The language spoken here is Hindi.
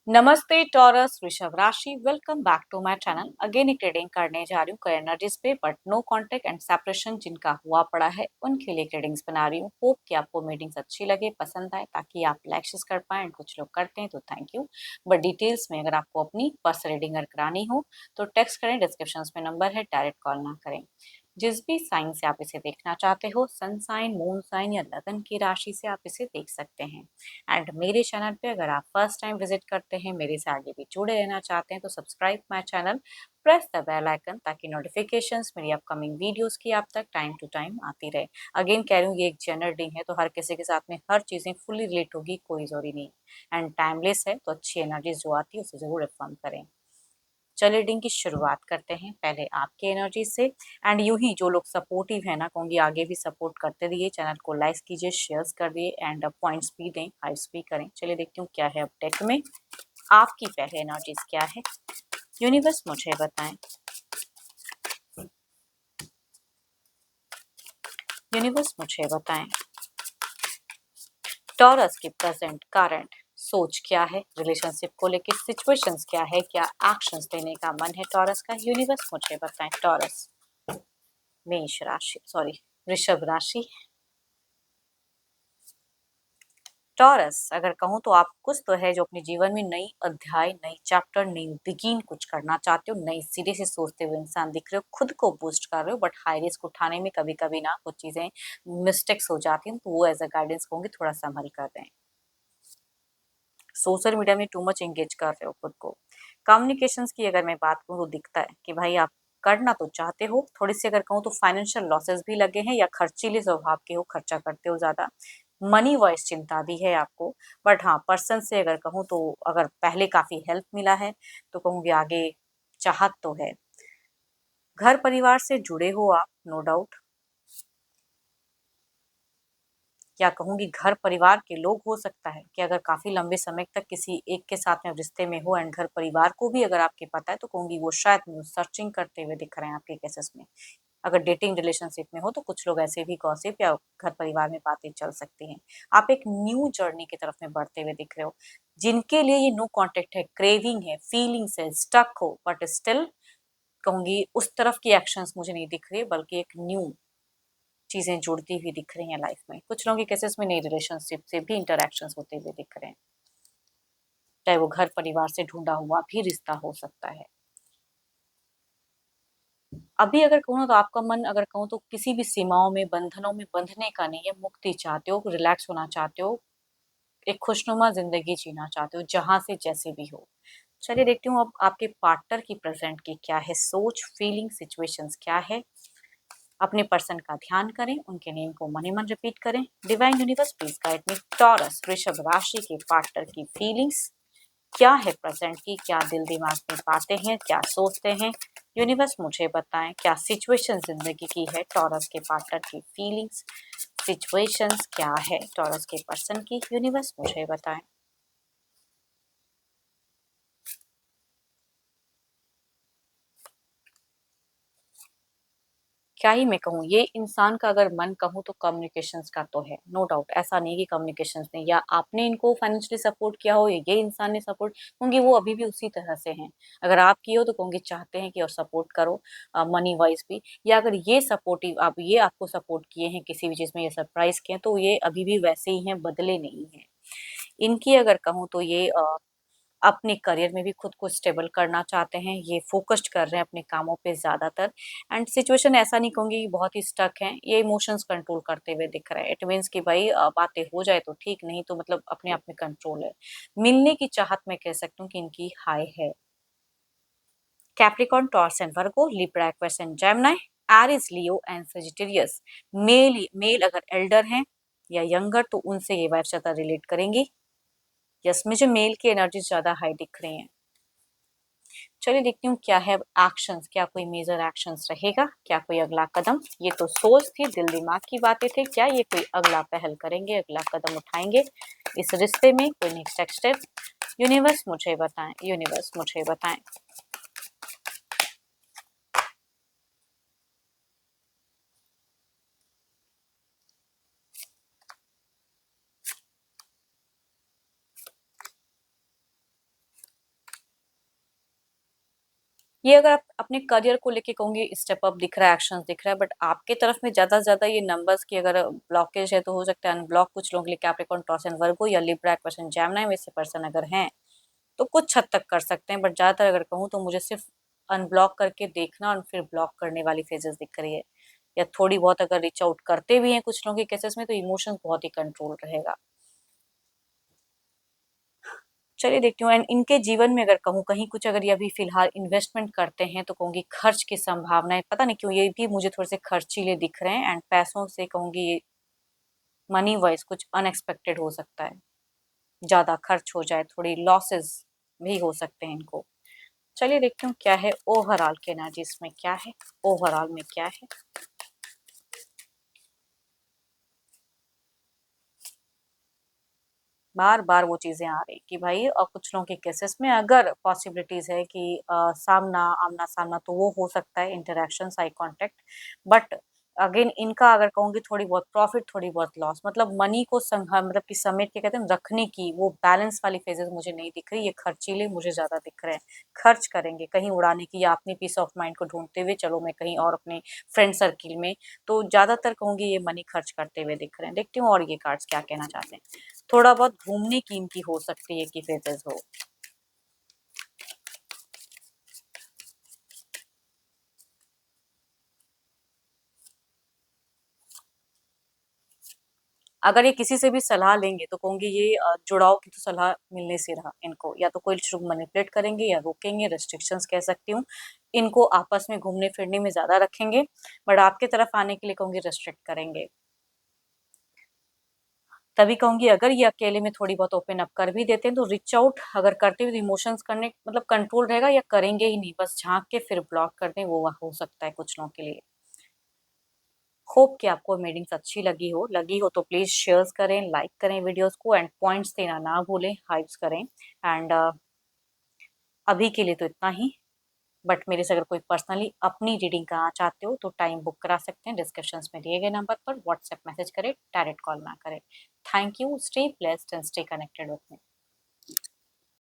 नमस्ते टॉरस वृषभ राशि। Welcome back to my channel. Again एक रीडिंग करने जा रही हूँ कई एनर्जीज पे, but no contact and separation जिनका हुआ पड़ा है उनके लिए रीडिंग्स बना रही हूँ। होप कि आपको मीटिंग्स अच्छी लगे, पसंद आए, ताकि आप लाइक्स कर पाए। कुछ लोग करते हैं तो थैंक यू, बट डिटेल्स में अगर आपको अपनी पर्सनल रीडिंग अगर करानी हो तो टेक्स्ट करें, डिस्क्रिप्शन में नंबर है, डायरेक्ट कॉल ना करें। जिस भी साइन से आप इसे देखना चाहते हो, सन साइन, मून साइन या लगन की राशि से आप इसे देख सकते हैं। एंड मेरे चैनल पे अगर आप फर्स्ट टाइम विजिट करते हैं, मेरे से आगे भी जुड़े रहना चाहते हैं, तो subscribe my channel, press the bell icon, ताकि नोटिफिकेशंस मेरी अपकमिंग वीडियोस की आप तक टाइम टू टाइम आती रहे। अगेन कह रही हूँ, ये एक जनरल रीडिंग है, तो हर किसी के साथ में हर चीज़ें फुल्ली रिलेट होगी, कोई जरूरी नहीं। एंड टाइमलेस है, तो अच्छी एनर्जीज जो आती है उसे जरूर रिफर्म करें। चलिए रीडिंग की शुरुआत करते हैं पहले आपके एनर्जी से। एंड यूं ही जो लोग सपोर्टिव है ना, कहूँगी आगे भी सपोर्ट करते रहिए, चैनल को लाइक कीजिए, शेयर्स कर दिए एंड पॉइंट्स भी दें, हाइट्स भी करें। चलिए देखती हूँ क्या है अब डेक में आपकी पहले एनर्जीज क्या है। यूनिवर्स मुझे बताएं, यूनिवर्स मुझे बताएं, टॉरस की प्रेजेंट करंट सोच क्या है, रिलेशनशिप को लेकर सिचुएशंस क्या है, क्या एक्शंस लेने का मन है टॉरस का। यूनिवर्स मुझे बताएं, टॉरस मेष राशि, सॉरी वृषभ राशि। टॉरस अगर कहूँ तो आप कुछ तो है जो अपने जीवन में नई अध्याय, नई चैप्टर, नई बिगिन कुछ करना चाहते हो, नई सिरे से सोचते हुए इंसान दिख रहे हो, खुद को बूस्ट कर रहे हो, बट हाई रिस्क उठाने में कभी कभी ना कुछ चीजें मिस्टेक्स हो जाती हैं, तो वो एज अ गाइडेंस कहूंगी थोड़ा संभल कर दें। सोशल मीडिया में टू मच एंगेज कर रहे हो खुद को। कम्युनिकेशंस की अगर मैं बात करूँ तो दिखता है कि भाई आप करना तो चाहते हो, थोड़ी सी अगर कहूँ तो फाइनेंशियल लॉसेस भी लगे हैं, या खर्चीले स्वभाव के हो, खर्चा करते हो ज्यादा, मनी वाइज चिंता भी है आपको। बट हाँ, पर्सन से अगर कहूँ तो अगर पहले काफी हेल्प मिला है, तो कहूँगी आगे चाहत तो है। घर परिवार से जुड़े हो आप, नो डाउट, क्या कहूंगी घर परिवार के लोग, हो सकता है कि अगर काफी लंबे समय तक किसी एक के साथ में रिश्ते में हो एंड घर परिवार को भी अगर आपके पता है, तो कहूंगी वो शायद सर्चिंग करते हुए दिख रहे हैं आपके केसेस में। अगर डेटिंग रिलेशनशिप में हो तो कुछ लोग ऐसे भी गॉसिप या घर परिवार में बातें चल सकती हैं। आप एक न्यू जर्नी की तरफ में बढ़ते हुए दिख रहे हो। जिनके लिए ये नो कांटेक्ट है, क्रेविंग है, फीलिंग्स है, स्टक हो, बट स्टिल कहूंगी उस तरफ की एक्शंस मुझे नहीं दिख रही है, बल्कि एक न्यू चीजें जुड़ती हुई दिख रही हैं लाइफ में। कुछ लोगों के केसेस में नई रिलेशनशिप से भी इंटरेक्शंस होते हुए दिख रहे हैं, चाहे वो घर परिवार से ढूंढा हुआ भी रिश्ता हो सकता है। अभी अगर कहूँ तो आपका मन अगर कहूँ तो किसी भी सीमाओं में, बंधनों में बंधने का नहीं है, मुक्ति चाहते हो, रिलैक्स होना चाहते हो, एक खुशनुमा जिंदगी जीना चाहते हो, जहां से जैसे भी हो। चलिए देखती हूँ अब आपके पार्टनर की प्रेजेंट की क्या है सोच, फीलिंग, सिचुएशंस क्या है। अपने पर्सन का ध्यान करें, उनके नेम को मन ही मन रिपीट करें। Divine universe please guide me, taurus वृषभ राशि के पार्टनर की फीलिंग्स क्या है प्रेजेंट की, क्या दिल दिमाग में पाते हैं, क्या सोचते हैं। यूनिवर्स मुझे बताएं, क्या सिचुएशन जिंदगी की है टॉरस के पार्टनर की फीलिंग्स, सिचुएशंस क्या है टॉरस के पर्सन की। यूनिवर्स मुझे बताएं। क्या ही मैं कहूँ, ये इंसान का अगर मन कहूँ तो कम्युनिकेशंस का तो है, नो डाउट। ऐसा नहीं कि कम्युनिकेशंस नहीं, या आपने इनको फाइनेंशियली सपोर्ट किया हो, या ये इंसान ने सपोर्ट, क्योंकि वो अभी भी उसी तरह से हैं। अगर आप किए हो तो कहूँगी चाहते हैं कि और सपोर्ट करो, मनी वाइज भी। या अगर ये सपोर्टिव आप, ये आपको सपोर्ट किए हैं किसी भी चीज़ में, ये सरप्राइज किए हैं, तो ये अभी भी वैसे ही हैं, बदले नहीं हैं। इनकी अगर कहूँ तो ये अपने करियर में भी खुद को स्टेबल करना चाहते हैं, ये फोकस्ड कर रहे हैं अपने कामों पे ज्यादातर। एंड सिचुएशन ऐसा नहीं कहूंगी कि बहुत ही स्टक हैं, ये इमोशंस कंट्रोल करते हुए दिख रहा है। इट मीन्स कि भाई बातें हो जाए तो ठीक, नहीं तो मतलब अपने आप में कंट्रोल है। मिलने की चाहत में कह सकती हूँ कि इनकी हाई है। Capricorn, Taurus and Virgo, Libra, Aquarius and Gemini, Aries, Leo and Sagittarius. Male अगर एल्डर हैं या यंगर तो उनसे ये वाइफ ज्यादा रिलेट करेंगी। यस, मुझे मेल की एनर्जी ज्यादा हाई दिख रही है। चलिए देखती हूँ क्या है एक्शंस, क्या कोई मेजर एक्शंस रहेगा, क्या कोई अगला कदम। ये तो सोच थी, दिल दिमाग की बातें थे, क्या ये कोई अगला पहल करेंगे, अगला कदम उठाएंगे इस रिश्ते में, कोई नेक्स्ट स्टेप। यूनिवर्स मुझे बताएं, यूनिवर्स मुझे बताएं। ये अगर आप अपने करियर को लेके कहूँगी स्टेप अप दिख रहा है, एक्शंस दिख रहा है, बट आपके तरफ में ज़्यादा से ज़्यादा ये नंबर्स की अगर ब्लॉकेज है तो हो सकता है अनब्लॉक कुछ लोगों के लिए कैप्रिकॉर्न, टॉरस एंड वर्गो या लिब्रा, एक्वेशन, जेमिनी में से पर्सन अगर हैं, तो कुछ हद तक कर सकते हैं, बट ज़्यादातर अगर कहूँ तो मुझे सिर्फ अनब्लॉक करके देखना और फिर ब्लॉक करने वाली फेजेस दिख रही है। या थोड़ी बहुत अगर रीच आउट करते भी हैं कुछ लोगों के केसेस में तो इमोशंस बहुत ही कंट्रोल रहेगा। चलिए देखती हूँ एंड इनके जीवन में अगर कहूँ कहीं कुछ अगर ये अभी फिलहाल इन्वेस्टमेंट करते हैं तो कहूँगी खर्च की संभावनाएं, पता नहीं क्यों ये भी मुझे थोड़े से खर्चीले दिख रहे हैं एंड पैसों से कहूँगी ये मनी वाइज कुछ अनएक्सपेक्टेड हो सकता है, ज्यादा खर्च हो जाए, थोड़ी लॉसेस भी हो सकते हैं इनको। चलिए देखती हूँ क्या है ओवरऑल के एनर्जीज में क्या है, ओवरऑल में क्या है। बार बार वो चीजें आ रही कि भाई और कुछ लोगों के केसेस में अगर पॉसिबिलिटीज है कि सामना आमना सामना तो वो हो सकता है, interaction, eye contact, but again इनका अगर कहूंगी थोड़ी बहुत प्रॉफिट थोड़ी बहुत लॉस, मतलब मनी को संभाल मतलब कि समेट के कहते हैं रखने की वो बैलेंस वाली फेजेस मुझे नहीं दिख रही, ये खर्चीले मुझे ज्यादा दिख रहे हैं। खर्च करेंगे कहीं उड़ाने की या अपनी पीस ऑफ माइंड को ढूंढते हुए चलो मैं कहीं और अपने फ्रेंड सर्किल में, तो ज्यादातर कहूंगी ये मनी खर्च करते हुए दिख रहे हैं। देखती हूँ और ये कार्ड्स क्या कहना चाहते हैं। थोड़ा बहुत घूमने की इनकी हो सकती है कि फेजेस हो। अगर ये किसी से भी सलाह लेंगे तो कहूंगी ये जुड़ाव की तो सलाह मिलने से रहा इनको, या तो कोई शुभ मैनिपुलेट करेंगे या रोकेंगे, रेस्ट्रिक्शंस कह सकती हूँ, इनको आपस में घूमने फिरने में ज्यादा रखेंगे, बट आपके तरफ आने के लिए कहूंगी रेस्ट्रिक्ट करेंगे। तभी कहूंगी अगर ये अकेले में थोड़ी बहुत ओपन अप कर भी देते हैं तो रिच आउट अगर करते हुए इमोशंस करने मतलब कंट्रोल रहेगा, या करेंगे ही नहीं बस झांक के फिर ब्लॉक कर दें, वो हो सकता है कुछ लोगों के लिए। होप कि आपको मीटिंग्स अच्छी लगी हो तो प्लीज शेयर्स करें, लाइक करें वीडियोस को एंड पॉइंट्स देना ना भूलें, हाइप्स करें एंड अभी के लिए तो इतना ही। बट मेरे से अगर कोई पर्सनली अपनी रीडिंग कराना चाहते हो तो टाइम बुक करा सकते हैं, डिस्क्रिप्शंस में दिए गए नंबर पर व्हाट्सएप मैसेज करें, डायरेक्ट कॉल ना करें। Thank you, stay blessed and stay connected with me.